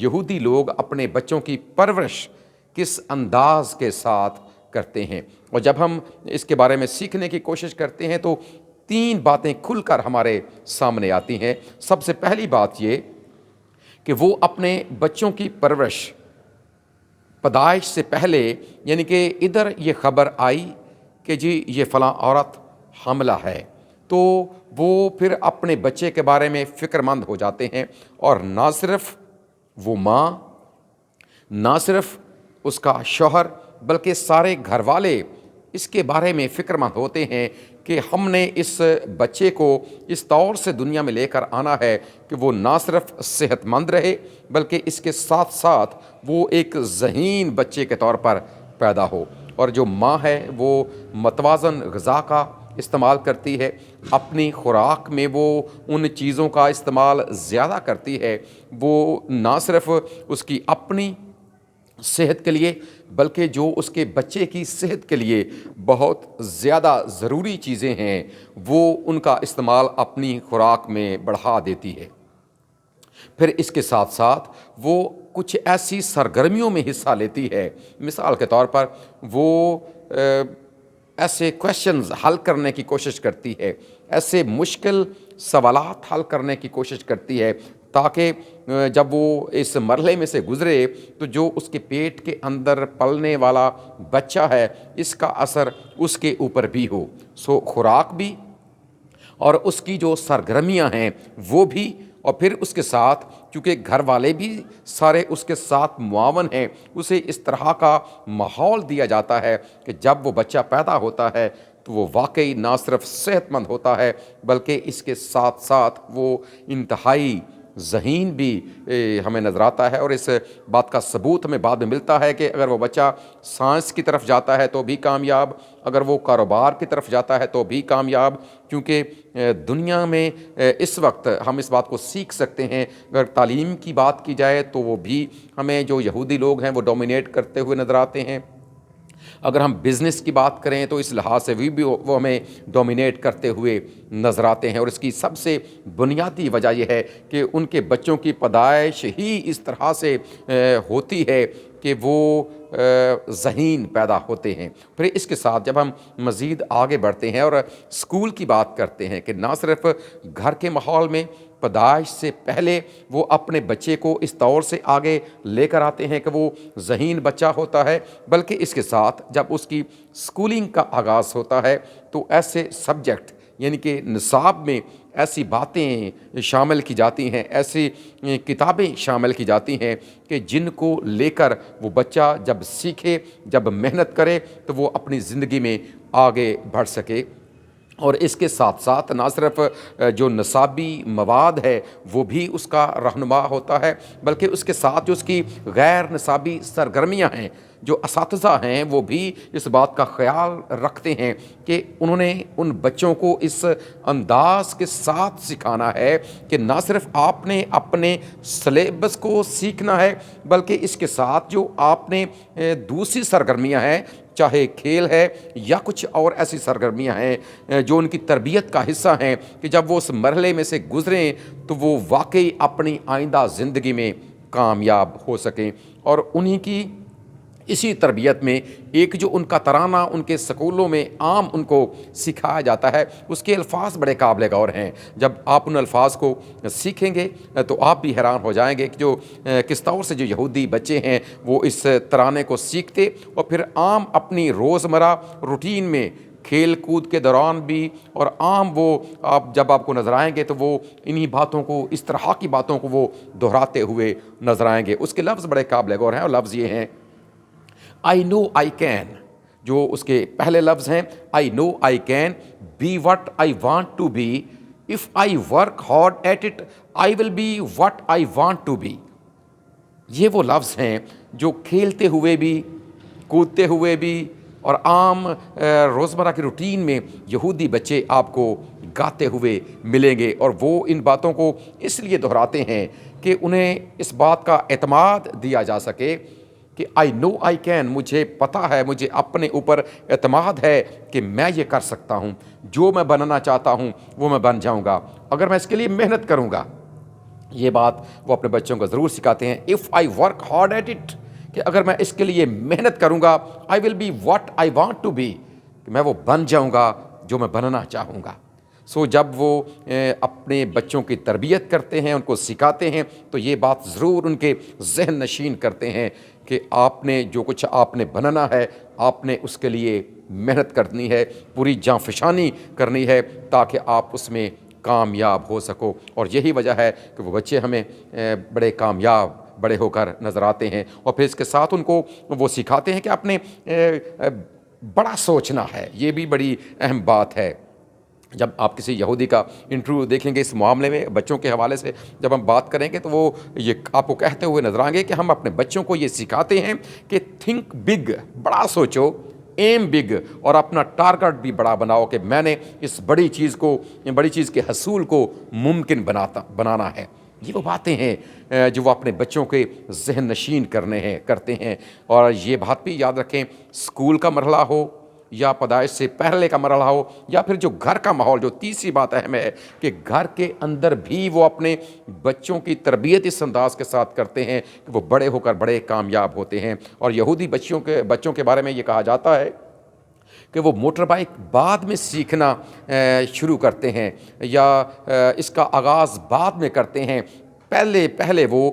یہودی لوگ اپنے بچوں کی پرورش کس انداز کے ساتھ کرتے ہیں، اور جب ہم اس کے بارے میں سیکھنے کی کوشش کرتے ہیں تو 3 باتیں کھل کر ہمارے سامنے آتی ہیں۔ سب سے پہلی بات یہ کہ وہ اپنے بچوں کی پرورش پیدائش سے پہلے، یعنی کہ ادھر یہ خبر آئی کہ جی یہ فلاں عورت حاملہ ہے، تو وہ پھر اپنے بچے کے بارے میں فکر مند ہو جاتے ہیں، اور نہ صرف وہ ماں، نہ صرف اس کا شوہر، بلکہ سارے گھر والے اس کے بارے میں فکر مند ہوتے ہیں کہ ہم نے اس بچے کو اس طور سے دنیا میں لے کر آنا ہے کہ وہ نہ صرف صحت مند رہے، بلکہ اس کے ساتھ ساتھ وہ ایک ذہین بچے کے طور پر پیدا ہو۔ اور جو ماں ہے وہ متوازن غذا کا استعمال کرتی ہے، اپنی خوراک میں وہ ان چیزوں کا استعمال زیادہ کرتی ہے، وہ نہ صرف اس کی اپنی صحت کے لیے بلکہ جو اس کے بچے کی صحت کے لیے بہت زیادہ ضروری چیزیں ہیں وہ ان کا استعمال اپنی خوراک میں بڑھا دیتی ہے۔ پھر اس کے ساتھ ساتھ وہ کچھ ایسی سرگرمیوں میں حصہ لیتی ہے، مثال کے طور پر وہ ایسے کویشچنز حل کرنے کی کوشش کرتی ہے، ایسے مشکل سوالات حل کرنے کی کوشش کرتی ہے، تاکہ جب وہ اس مرحلے میں سے گزرے تو جو اس کے پیٹ کے اندر پلنے والا بچہ ہے اس کا اثر اس کے اوپر بھی ہو۔ خوراک بھی اور اس کی جو سرگرمیاں ہیں وہ بھی، اور پھر اس کے ساتھ چونکہ گھر والے بھی سارے اس کے ساتھ معاون ہیں، اسے اس طرح کا ماحول دیا جاتا ہے کہ جب وہ بچہ پیدا ہوتا ہے تو وہ واقعی نہ صرف صحت مند ہوتا ہے بلکہ اس کے ساتھ ساتھ وہ انتہائی ذہین بھی ہمیں نظر آتا ہے۔ اور اس بات کا ثبوت ہمیں بعد میں ملتا ہے کہ اگر وہ بچہ سائنس کی طرف جاتا ہے تو بھی کامیاب، اگر وہ کاروبار کی طرف جاتا ہے تو بھی کامیاب، کیونکہ دنیا میں اس وقت ہم اس بات کو سیکھ سکتے ہیں۔ اگر تعلیم کی بات کی جائے تو وہ بھی ہمیں جو یہودی لوگ ہیں وہ ڈومینیٹ کرتے ہوئے نظر آتے ہیں، اگر ہم بزنس کی بات کریں تو اس لحاظ سے بھی وہ ہمیں ڈومینیٹ کرتے ہوئے نظر آتے ہیں، اور اس کی سب سے بنیادی وجہ یہ ہے کہ ان کے بچوں کی پیدائش ہی اس طرح سے ہوتی ہے کہ وہ ذہین پیدا ہوتے ہیں۔ پھر اس کے ساتھ جب ہم مزید آگے بڑھتے ہیں اور اسکول کی بات کرتے ہیں کہ نہ صرف گھر کے ماحول میں پیدائش سے پہلے وہ اپنے بچے کو اس طور سے آگے لے کر آتے ہیں کہ وہ ذہین بچہ ہوتا ہے، بلکہ اس کے ساتھ جب اس کی اسکولنگ کا آغاز ہوتا ہے تو ایسے سبجیکٹ یعنی کہ نصاب میں ایسی باتیں شامل کی جاتی ہیں، ایسی کتابیں شامل کی جاتی ہیں کہ جن کو لے کر وہ بچہ جب سیکھے، جب محنت کرے تو وہ اپنی زندگی میں آگے بڑھ سکے۔ اور اس کے ساتھ ساتھ نہ صرف جو نصابی مواد ہے وہ بھی اس کا رہنما ہوتا ہے، بلکہ اس کے ساتھ جو اس کی غیر نصابی سرگرمیاں ہیں، جو اساتذہ ہیں وہ بھی اس بات کا خیال رکھتے ہیں کہ انہوں نے ان بچوں کو اس انداز کے ساتھ سکھانا ہے کہ نہ صرف آپ نے اپنے سلیبس کو سیکھنا ہے بلکہ اس کے ساتھ جو آپ نے دوسری سرگرمیاں ہیں، چاہے کھیل ہے یا کچھ اور ایسی سرگرمیاں ہیں جو ان کی تربیت کا حصہ ہیں، کہ جب وہ اس مرحلے میں سے گزریں تو وہ واقعی اپنی آئندہ زندگی میں کامیاب ہو سکیں۔ اور انہی کی اسی تربیت میں ایک جو ان کا ترانہ ان کے سکولوں میں عام ان کو سکھایا جاتا ہے، اس کے الفاظ بڑے قابل غور ہیں۔ جب آپ ان الفاظ کو سیکھیں گے تو آپ بھی حیران ہو جائیں گے کہ جو کس طور سے جو یہودی بچے ہیں وہ اس ترانے کو سیکھتے اور پھر عام اپنی روزمرہ روٹین میں کھیل کود کے دوران بھی، اور عام وہ جب آپ کو نظر آئیں گے تو وہ انہی باتوں کو، اس طرح کی باتوں کو وہ دہراتے ہوئے نظر آئیں گے۔ اس کے لفظ بڑے قابل غور ہیں، اور لفظ یہ ہیں I know I can، جو اس کے پہلے لفظ ہیں I know I can be what I want to be, if I work hard at it I will be what I want to be۔ یہ وہ لفظ ہیں جو کھیلتے ہوئے بھی، کودتے ہوئے بھی اور عام روزمرہ کی روٹین میں یہودی بچے آپ کو گاتے ہوئے ملیں گے، اور وہ ان باتوں کو اس لیے دہراتے ہیں کہ انہیں اس بات کا اعتماد دیا جا سکے کہ I know I can، مجھے پتہ ہے، مجھے اپنے اوپر اعتماد ہے کہ میں یہ کر سکتا ہوں، جو میں بننا چاہتا ہوں وہ میں بن جاؤں گا اگر میں اس کے لیے محنت کروں گا۔ یہ بات وہ اپنے بچوں کو ضرور سکھاتے ہیں. If I work hard at it, کہ اگر میں اس کے لیے محنت کروں گا، I will be what I want to be, کہ میں وہ بن جاؤں گا جو میں بننا چاہوں گا. جب وہ اپنے بچوں کی تربیت کرتے ہیں، ان کو سکھاتے ہیں، تو یہ بات ضرور ان کے ذہن نشین کرتے ہیں کہ آپ نے جو کچھ آپ نے بننا ہے، آپ نے اس کے لیے محنت کرنی ہے، پوری جاں فشانی کرنی ہے، تاکہ آپ اس میں کامیاب ہو سکو. اور یہی وجہ ہے کہ وہ بچے ہمیں بڑے کامیاب بڑے ہو کر نظر آتے ہیں. اور پھر اس کے ساتھ ان کو وہ سکھاتے ہیں کہ آپ نے بڑا سوچنا ہے. یہ بھی بڑی اہم بات ہے. جب آپ کسی یہودی کا انٹرویو دیکھیں گے اس معاملے میں بچوں کے حوالے سے جب ہم بات کریں گے، تو وہ یہ آپ کو کہتے ہوئے نظر آئیں گے کہ ہم اپنے بچوں کو یہ سکھاتے ہیں کہ تھنک بگ، بڑا سوچو، ایم بگ، اور اپنا ٹارگٹ بھی بڑا بناؤ کہ میں نے اس بڑی چیز کے حصول کو ممکن بنانا ہے. یہ وہ باتیں ہیں جو وہ اپنے بچوں کے ذہن نشین کرتے ہیں. اور یہ بات بھی یاد رکھیں، اسکول کا مرحلہ ہو یا پیدائش سے پہلے کا مرحلہ ہو، یا پھر جو گھر کا ماحول، جو تیسری بات اہم ہے کہ گھر کے اندر بھی وہ اپنے بچوں کی تربیت اس انداز کے ساتھ کرتے ہیں کہ وہ بڑے ہو کر بڑے کامیاب ہوتے ہیں. اور یہودی بچوں کے بارے میں یہ کہا جاتا ہے کہ وہ موٹر بائک بعد میں سیکھنا شروع کرتے ہیں، یا اس کا آغاز بعد میں کرتے ہیں. پہلے وہ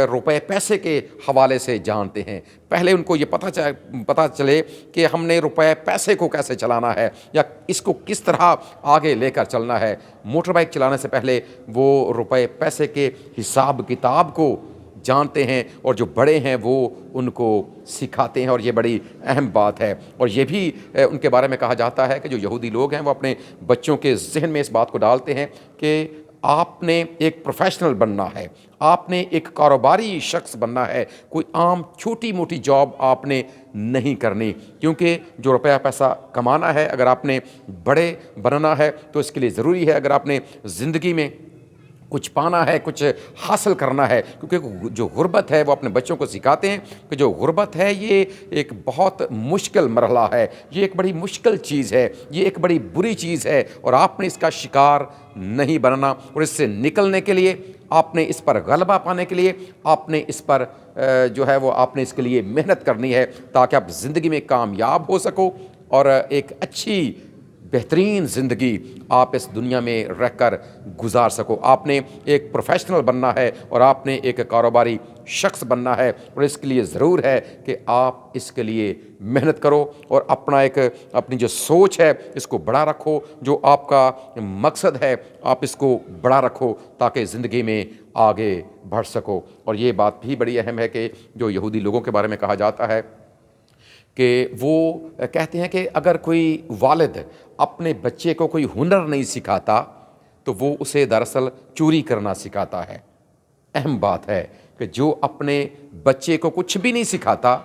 روپے پیسے کے حوالے سے جانتے ہیں. پہلے ان کو یہ پتہ چلے کہ ہم نے روپے پیسے کو کیسے چلانا ہے، یا اس کو کس طرح آگے لے کر چلنا ہے. موٹر بائک چلانے سے پہلے وہ روپے پیسے کے حساب کتاب کو جانتے ہیں، اور جو بڑے ہیں وہ ان کو سکھاتے ہیں. اور یہ بڑی اہم بات ہے. اور یہ بھی ان کے بارے میں کہا جاتا ہے کہ جو یہودی لوگ ہیں وہ اپنے بچوں کے ذہن میں اس بات کو ڈالتے ہیں کہ آپ نے ایک پروفیشنل بننا ہے، آپ نے ایک کاروباری شخص بننا ہے. کوئی عام چھوٹی موٹی جاب آپ نے نہیں کرنی، کیونکہ جو روپیہ پیسہ کمانا ہے، اگر آپ نے بڑے بننا ہے تو اس کے لیے ضروری ہے، اگر آپ نے زندگی میں کچھ پانا ہے، کچھ حاصل کرنا ہے. کیونکہ جو غربت ہے وہ اپنے بچوں کو سکھاتے ہیں کہ جو غربت ہے یہ ایک بہت مشکل مرحلہ ہے، یہ ایک بڑی مشکل چیز ہے، یہ ایک بڑی بری چیز ہے، اور آپ نے اس کا شکار نہیں بننا. اور اس سے نکلنے کے لیے، آپ نے اس پر غلبہ پانے کے لیے، آپ نے اس پر جو ہے وہ آپ نے اس کے لیے محنت کرنی ہے، تاکہ آپ زندگی میں کامیاب ہو سکو اور ایک اچھی بہترین زندگی آپ اس دنیا میں رہ کر گزار سکو. آپ نے ایک پروفیشنل بننا ہے، اور آپ نے ایک کاروباری شخص بننا ہے. اور اس کے لیے ضرور ہے کہ آپ اس کے لیے محنت کرو، اور اپنی جو سوچ ہے اس کو بڑا رکھو. جو آپ کا مقصد ہے آپ اس کو بڑا رکھو، تاکہ زندگی میں آگے بڑھ سکو. اور یہ بات بھی بڑی اہم ہے کہ جو یہودی لوگوں کے بارے میں کہا جاتا ہے کہ وہ کہتے ہیں کہ اگر کوئی والد اپنے بچے کو کوئی ہنر نہیں سکھاتا تو وہ اسے دراصل چوری کرنا سکھاتا ہے. اہم بات ہے کہ جو اپنے بچے کو کچھ بھی نہیں سکھاتا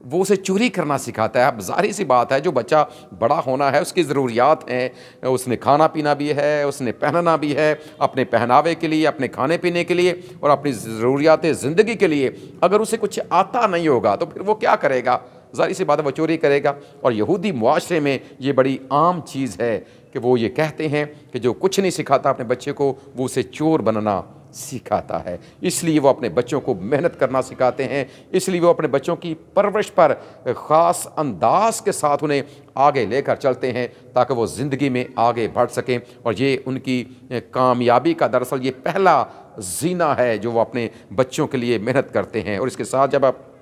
وہ اسے چوری کرنا سکھاتا ہے. اب ظاہر سی بات ہے، جو بچہ بڑا ہونا ہے اس کی ضروریات ہیں، اس نے کھانا پینا بھی ہے، اس نے پہننا بھی ہے، اپنے پہناوے کے لیے، اپنے کھانے پینے کے لیے، اور اپنی ضروریات زندگی کے لیے. اگر اسے کچھ آتا نہیں ہوگا تو پھر وہ کیا کرے گا؟ ظاہر سی بات ہے وہ چوری کرے گا. اور یہودی معاشرے میں یہ بڑی عام چیز ہے کہ وہ یہ کہتے ہیں کہ جو کچھ نہیں سکھاتا اپنے بچے کو وہ اسے چور بننا سکھاتا ہے. اس لیے وہ اپنے بچوں کو محنت کرنا سکھاتے ہیں. اس لیے وہ اپنے بچوں کی پرورش پر خاص انداز کے ساتھ انہیں آگے لے کر چلتے ہیں، تاکہ وہ زندگی میں آگے بڑھ سکیں. اور یہ ان کی کامیابی کا دراصل یہ پہلا زینہ ہے جو وہ اپنے بچوں کے لیے محنت کرتے ہیں. اور اس کے ساتھ جب آپ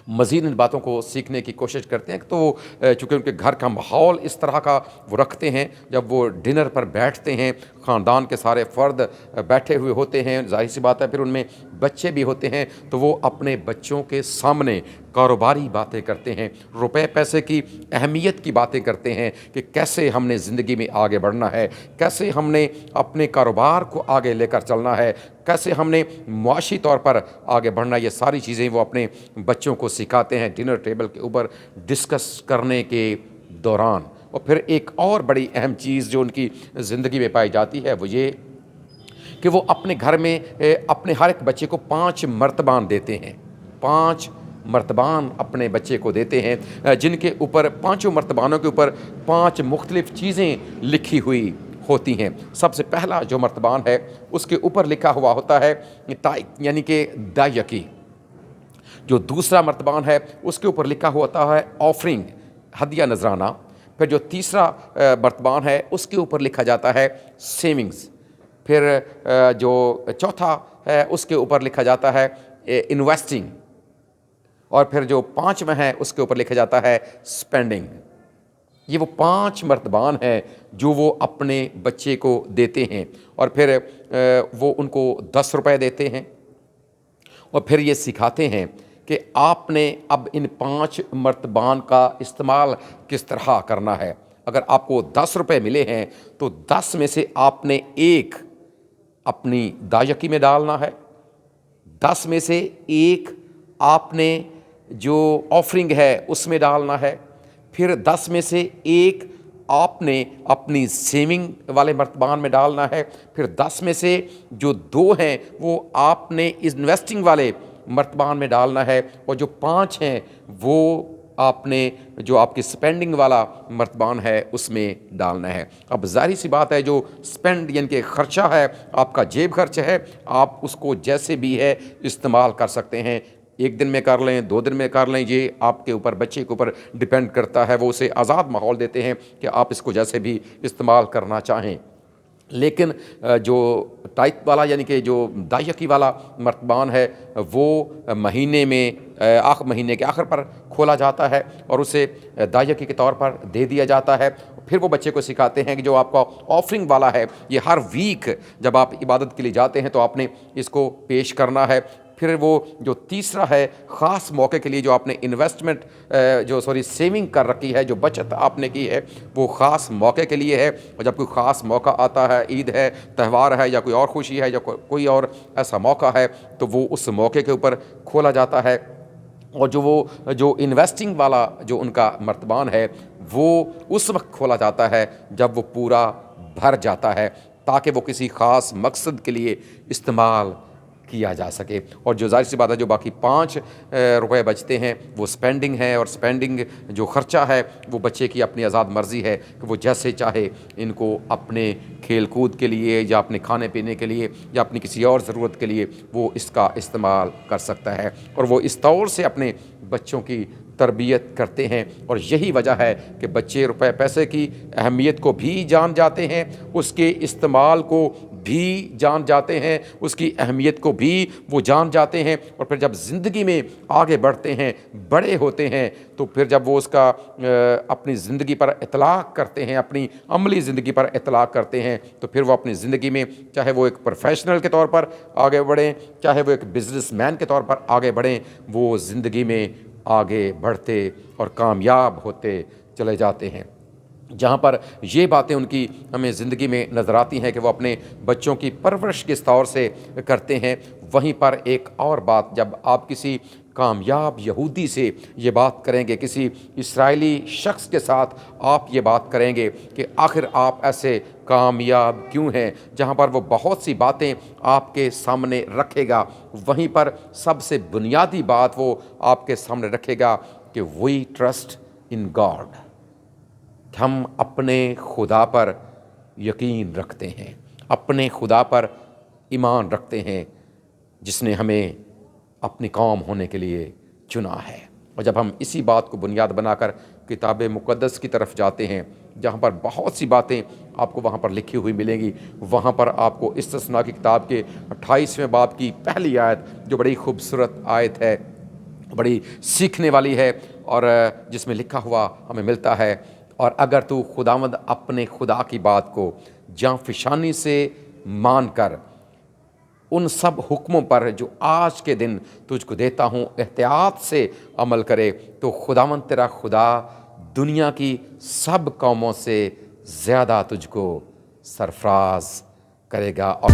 مزید ان باتوں کو سیکھنے کی کوشش کرتے ہیں تو چونکہ ان کے گھر کا ماحول اس طرح کا وہ رکھتے ہیں، جب وہ ڈنر پر بیٹھتے ہیں، خاندان کے سارے فرد بیٹھے ہوئے ہوتے ہیں، ظاہر سی بات ہے پھر ان میں بچے بھی ہوتے ہیں، تو وہ اپنے بچوں کے سامنے کاروباری باتیں کرتے ہیں، روپے پیسے کی اہمیت کی باتیں کرتے ہیں کہ کیسے ہم نے زندگی میں آگے بڑھنا ہے، کیسے ہم نے اپنے کاروبار کو آگے لے کر چلنا ہے، کیسے ہم نے معاشی طور پر آگے بڑھنا. یہ ساری چیزیں وہ اپنے بچوں کو سکھاتے ہیں ڈنر ٹیبل کے اوپر ڈسکس کرنے کے دوران. اور پھر ایک اور بڑی اہم چیز جو ان کی زندگی میں پائی جاتی ہے وہ یہ کہ وہ اپنے گھر میں اپنے ہر ایک بچے کو 5 مرتبان دیتے ہیں. 5 مرتبان اپنے بچے کو دیتے ہیں، جن کے اوپر 5 مرتبانوں کے اوپر 5 مختلف چیزیں لکھی ہوئی ہوتی ہیں۔ سب سے پہلا جو مرتبان ہے اس کے اوپر لکھا ہوا ہوتا ہے تائب یعنی کہ دایکی۔ جو دوسرا مرتبان ہے اس کے اوپر لکھا ہوا ہوتا ہے آفرنگ، ہدیہ نذرانہ۔ پھر جو تیسرا مرتبان ہے اس کے اوپر لکھا جاتا ہے سیونگز۔ پھر جو چوتھا ہے اس کے اوپر لکھا جاتا ہے انویسٹنگ، اور پھر جو پانچواں ہے اس کے اوپر لکھا جاتا ہے اسپینڈنگ۔ یہ وہ 5 مرتبان ہیں جو وہ اپنے بچے کو دیتے ہیں، اور پھر وہ ان کو 10 روپے دیتے ہیں، اور پھر یہ سکھاتے ہیں کہ آپ نے اب ان 5 مرتبان کا استعمال کس طرح کرنا ہے۔ اگر آپ کو 10 روپے ملے ہیں تو 10 میں سے آپ نے 1 اپنی دایکی میں ڈالنا ہے، 10 میں سے 1 آپ نے جو آفرنگ ہے اس میں ڈالنا ہے، پھر 10 میں سے 1 آپ نے اپنی سیونگ والے مرتبان میں ڈالنا ہے، پھر 10 میں سے جو 2 ہیں وہ آپ نے انویسٹنگ والے مرتبان میں ڈالنا ہے، اور جو 5 ہیں وہ آپ نے جو آپ کی سپینڈنگ والا مرتبان ہے اس میں ڈالنا ہے۔ اب ظاہری سی بات ہے جو سپینڈ یعنی کہ خرچہ ہے، آپ کا جیب خرچ ہے، آپ اس کو جیسے بھی ہے استعمال کر سکتے ہیں۔ 1 دن میں کر لیں، 2 دن میں کر لیں، یہ آپ کے اوپر، بچے کے اوپر ڈیپینڈ کرتا ہے۔ وہ اسے آزاد ماحول دیتے ہیں کہ آپ اس کو جیسے بھی استعمال کرنا چاہیں۔ لیکن جو ٹائپ والا یعنی کہ جو دایکی والا مرتبان ہے وہ مہینے کے آخر پر کھولا جاتا ہے اور اسے دایکی کے طور پر دے دیا جاتا ہے۔ پھر وہ بچے کو سکھاتے ہیں کہ جو آپ کا آفرنگ والا ہے یہ ہر ویک جب آپ عبادت کے لیے جاتے ہیں تو آپ نے اس کو پیش کرنا ہے۔ پھر وہ جو تیسرا ہے خاص موقع کے لیے جو آپ نے انویسٹمنٹ سیونگ کر رکھی ہے، جو بچت آپ نے کی ہے وہ خاص موقع کے لیے ہے، اور جب کوئی خاص موقع آتا ہے، عید ہے، تہوار ہے، یا کوئی اور خوشی ہے، یا کوئی اور ایسا موقع ہے تو وہ اس موقع کے اوپر کھولا جاتا ہے۔ اور جو انویسٹنگ والا جو ان کا مرتبان ہے وہ اس وقت کھولا جاتا ہے جب وہ پورا بھر جاتا ہے، تاکہ وہ کسی خاص مقصد کے لیے استعمال کیا جا سکے۔ اور جو ظاہر سی بات ہے جو باقی 5 روپے بچتے ہیں وہ سپینڈنگ ہے، اور سپینڈنگ جو خرچہ ہے وہ بچے کی اپنی آزاد مرضی ہے کہ وہ جیسے چاہے ان کو اپنے کھیل کود کے لیے یا اپنے کھانے پینے کے لیے یا اپنی کسی اور ضرورت کے لیے وہ اس کا استعمال کر سکتا ہے، اور وہ اس طور سے اپنے بچوں کی تربیت کرتے ہیں۔ اور یہی وجہ ہے کہ بچے روپے پیسے کی اہمیت کو بھی جان جاتے ہیں، اس کے استعمال کو بھی جان جاتے ہیں، اس کی اہمیت کو بھی وہ جان جاتے ہیں، اور پھر جب زندگی میں آگے بڑھتے ہیں، بڑے ہوتے ہیں، تو پھر جب وہ اس کا اپنی زندگی پر اطلاق کرتے ہیں، اپنی عملی زندگی پر اطلاق کرتے ہیں، تو پھر وہ اپنی زندگی میں چاہے وہ ایک پروفیشنل کے طور پر آگے بڑھیں، چاہے وہ ایک بزنس مین کے طور پر آگے بڑھیں، وہ زندگی میں آگے بڑھتے اور کامیاب ہوتے چلے جاتے ہیں۔ جہاں پر یہ باتیں ان کی ہمیں زندگی میں نظر آتی ہیں کہ وہ اپنے بچوں کی پرورش کس طور سے کرتے ہیں، وہیں پر ایک اور بات جب آپ کسی کامیاب یہودی سے یہ بات کریں گے، کسی اسرائیلی شخص کے ساتھ آپ یہ بات کریں گے کہ آخر آپ ایسے کامیاب کیوں ہیں، جہاں پر وہ بہت سی باتیں آپ کے سامنے رکھے گا، وہیں پر سب سے بنیادی بات وہ آپ کے سامنے رکھے گا کہ وی ٹرسٹ ان گاڈ، ہم اپنے خدا پر یقین رکھتے ہیں، اپنے خدا پر ایمان رکھتے ہیں جس نے ہمیں اپنی قوم ہونے کے لیے چنا ہے۔ اور جب ہم اسی بات کو بنیاد بنا کر کتاب مقدس کی طرف جاتے ہیں جہاں پر بہت سی باتیں آپ کو وہاں پر لکھی ہوئی ملیں گی، وہاں پر آپ کو استثناء کی کتاب کے 28ویں باب کی پہلی آیت جو بڑی خوبصورت آیت ہے، بڑی سیکھنے والی ہے، اور جس میں لکھا ہوا ہمیں ملتا ہے، اور اگر تو خداوند اپنے خدا کی بات کو جاں فشانی سے مان کر ان سب حکموں پر جو آج کے دن تجھ کو دیتا ہوں احتیاط سے عمل کرے، تو خداوند تیرا خدا دنیا کی سب قوموں سے زیادہ تجھ کو سرفراز کرے گا۔ اور